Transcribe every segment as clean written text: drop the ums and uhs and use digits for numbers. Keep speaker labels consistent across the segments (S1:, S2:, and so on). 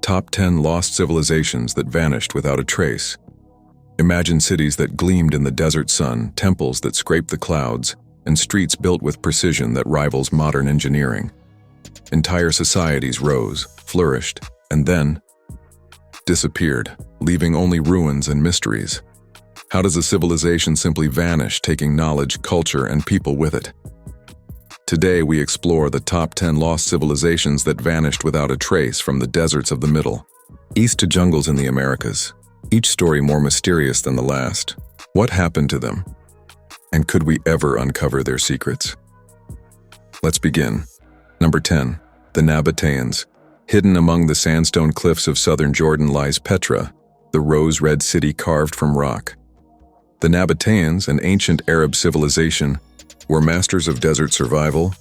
S1: Top 10 Lost Civilizations That Vanished Without a Trace. Imagine cities that gleamed in the desert sun, temples that scraped the clouds, and streets built with precision that rivals modern engineering. Entire societies rose, flourished, and then disappeared, leaving only ruins and mysteries. How does a civilization simply vanish, taking knowledge, culture, and people with it? Today we explore the top 10 lost civilizations that vanished without a trace, from the deserts of the Middle East to jungles in the Americas, each story more mysterious than the last. What happened to them? And could we ever uncover their secrets? Let's begin. Number 10. The Nabataeans. Hidden among the sandstone cliffs of southern Jordan lies Petra, the rose-red city carved from rock. The Nabataeans, an ancient Arab civilization, were masters of desert survival,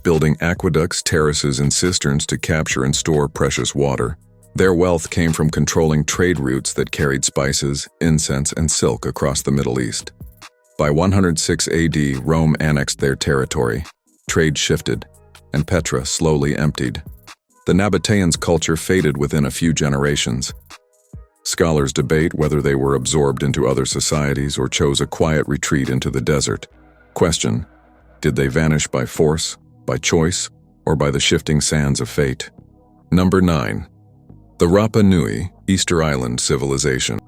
S1: building aqueducts, terraces, and cisterns to capture and store precious water. Their wealth came from controlling trade routes that carried spices, incense, and silk across the Middle East. By 106 AD, Rome annexed their territory. Trade shifted, and Petra slowly emptied. The Nabataeans' culture faded within a few generations. Scholars debate whether they were absorbed into other societies or chose a quiet retreat into the desert. Question: did they vanish by force, by choice, or by the shifting sands of fate? Number 9. The Rapa Nui, Easter Island civilization.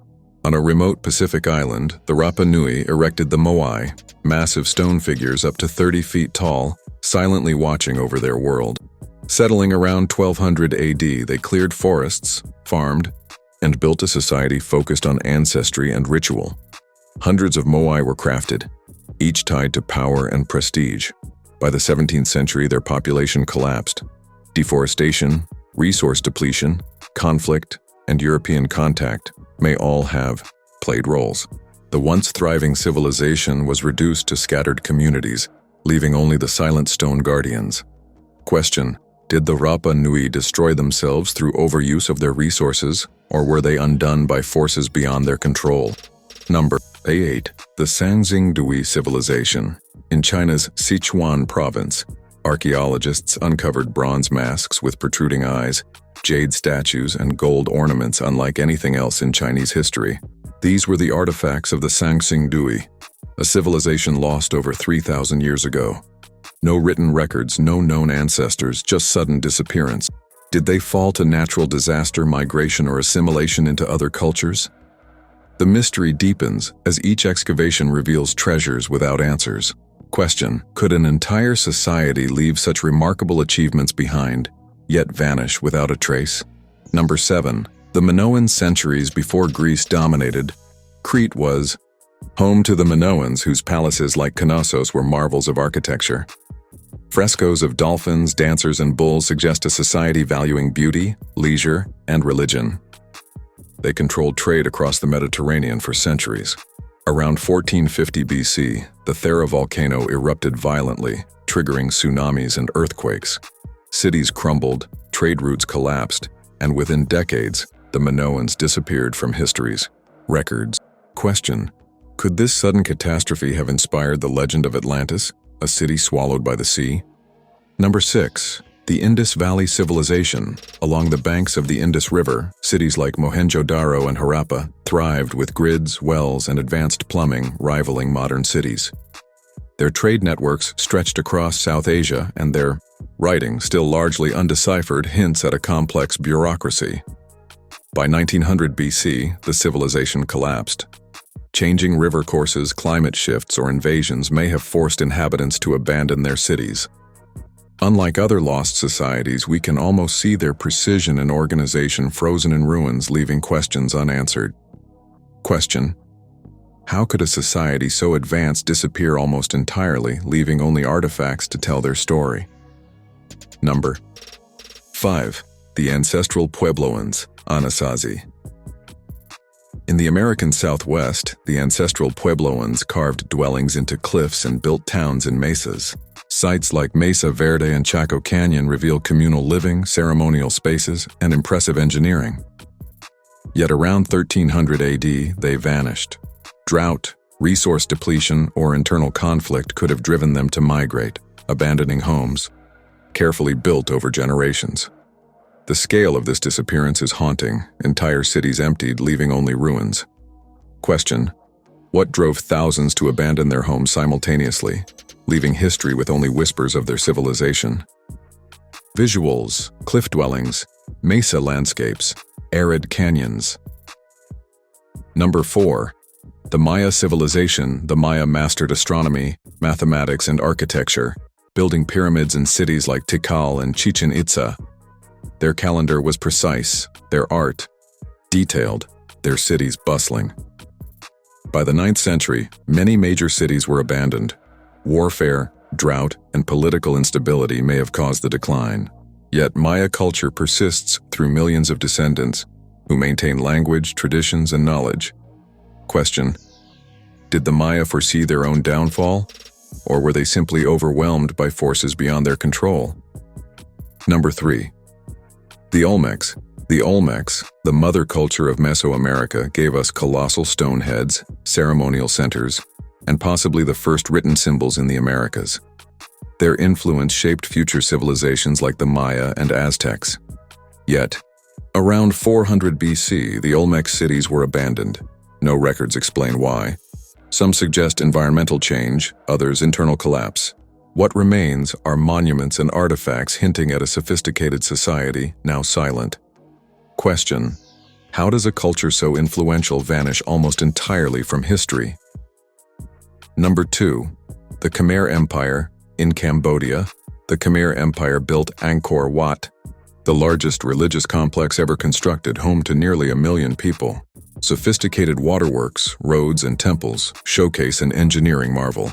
S1: On a remote Pacific island, the Rapa Nui erected the moai, massive stone figures up to 30 feet tall, silently watching over their world. Settling around 1200 AD, they cleared forests, farmed, and built a society focused on ancestry and ritual. Hundreds of moai were crafted, each tied to power and prestige. By the 17th century, their population collapsed. Deforestation, resource depletion, conflict, and European contact may all have played roles. The once thriving civilization was reduced to scattered communities, leaving only the silent stone guardians. Question: did the Rapa Nui destroy themselves through overuse of their resources, or were they undone by forces beyond their control? Number 8. The Sanxingdui civilization. In China's Sichuan province, archaeologists uncovered bronze masks with protruding eyes, jade statues, and gold ornaments unlike anything else in Chinese history. These were the artifacts of the Sanxingdui, a civilization lost over 3,000 years ago. No written records, no known ancestors, just sudden disappearance. Did they fall to natural disaster, migration, or assimilation into other cultures? The mystery deepens as each excavation reveals treasures without answers. Question: could an entire society leave such remarkable achievements behind, yet vanish without a trace? Number 7. The Minoans. Centuries before Greece dominated, Crete was home to the Minoans, whose palaces like Knossos were marvels of architecture. Frescoes of dolphins, dancers, and bulls suggest a society valuing beauty, leisure, and religion. They controlled trade across the Mediterranean for centuries. Around 1450 BC, the Thera volcano erupted violently, triggering tsunamis and earthquakes. Cities crumbled, trade routes collapsed, and within decades, the Minoans disappeared from history's records. Question: could this sudden catastrophe have inspired the legend of Atlantis, a city swallowed by the sea? Number 6. The Indus Valley civilization. Along the banks of the Indus River, cities like Mohenjo-Daro and Harappa thrived with grids, wells, and advanced plumbing rivaling modern cities. Their trade networks stretched across South Asia, and their writing, still largely undeciphered, hints at a complex bureaucracy. By 1900 BC, the civilization collapsed. Changing river courses, climate shifts, or invasions may have forced inhabitants to abandon their cities. Unlike other lost societies, we can almost see their precision and organization frozen in ruins, leaving questions unanswered. Question: how could a society so advanced disappear almost entirely, leaving only artifacts to tell their story? Number 5. The Ancestral Puebloans, Anasazi. In the American Southwest, the ancestral Puebloans carved dwellings into cliffs and built towns in mesas. Sites like Mesa Verde and Chaco Canyon reveal communal living, ceremonial spaces, and impressive engineering. Yet around 1300 AD, they vanished. Drought, resource depletion, or internal conflict could have driven them to migrate, abandoning homes, carefully built over generations. The scale of this disappearance is haunting, entire cities emptied, leaving only ruins. Question: what drove thousands to abandon their homes simultaneously, leaving history with only whispers of their civilization? Visuals: cliff dwellings, mesa landscapes, arid canyons. Number 4. The Maya civilization. The Maya mastered astronomy, mathematics, and architecture, building pyramids in cities like Tikal and Chichen Itza. Their calendar was precise, their art detailed, their cities bustling. By the 9th century, many major cities were abandoned. Warfare, drought, and political instability may have caused the decline. Yet Maya culture persists through millions of descendants who maintain language, traditions, and knowledge. Question: did the Maya foresee their own downfall, or were they simply overwhelmed by forces beyond their control? Number 3. The Olmecs. The Olmecs, the mother culture of Mesoamerica, gave us colossal stone heads, ceremonial centers, and possibly the first written symbols in the Americas. Their influence shaped future civilizations like the Maya and Aztecs. Yet, around 400 BC, the Olmec cities were abandoned. No records explain why. Some suggest environmental change, others internal collapse. What remains are monuments and artifacts hinting at a sophisticated society, now silent. Question: how does a culture so influential vanish almost entirely from history? Number 2. The Khmer Empire. In Cambodia, the Khmer Empire built Angkor Wat, the largest religious complex ever constructed, home to nearly 1 million people. Sophisticated waterworks, roads, and temples showcase an engineering marvel.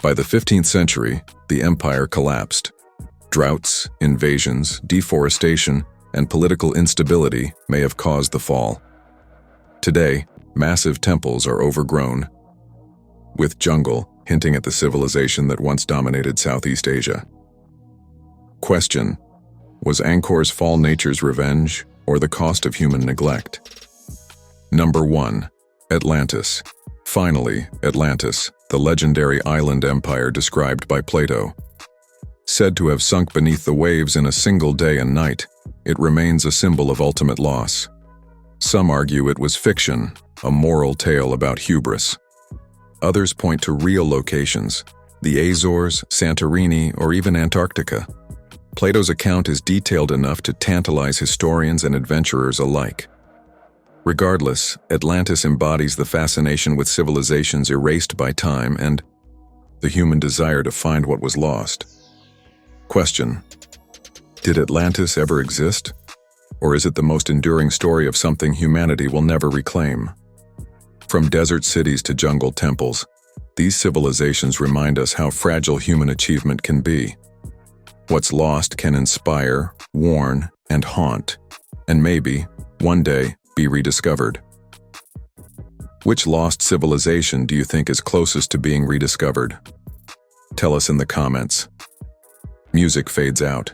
S1: By the 15th century, the empire collapsed. Droughts, invasions, deforestation, and political instability may have caused the fall. Today, massive temples are overgrown, with jungle hinting at the civilization that once dominated Southeast Asia. Question: was Angkor's fall nature's revenge, or the cost of human neglect? Number 1. Atlantis. Finally, Atlantis, the legendary island empire described by Plato. Said to have sunk beneath the waves in a single day and night, it remains a symbol of ultimate loss. Some argue it was fiction, a moral tale about hubris. Others point to real locations, the Azores, Santorini, or even Antarctica. Plato's account is detailed enough to tantalize historians and adventurers alike. Regardless, Atlantis embodies the fascination with civilizations erased by time and the human desire to find what was lost. Question: did Atlantis ever exist? Or is it the most enduring story of something humanity will never reclaim? From desert cities to jungle temples, these civilizations remind us how fragile human achievement can be. What's lost can inspire, warn, and haunt, and maybe, one day, be rediscovered. Which lost civilization do you think is closest to being rediscovered? Tell us in the comments. Music fades out.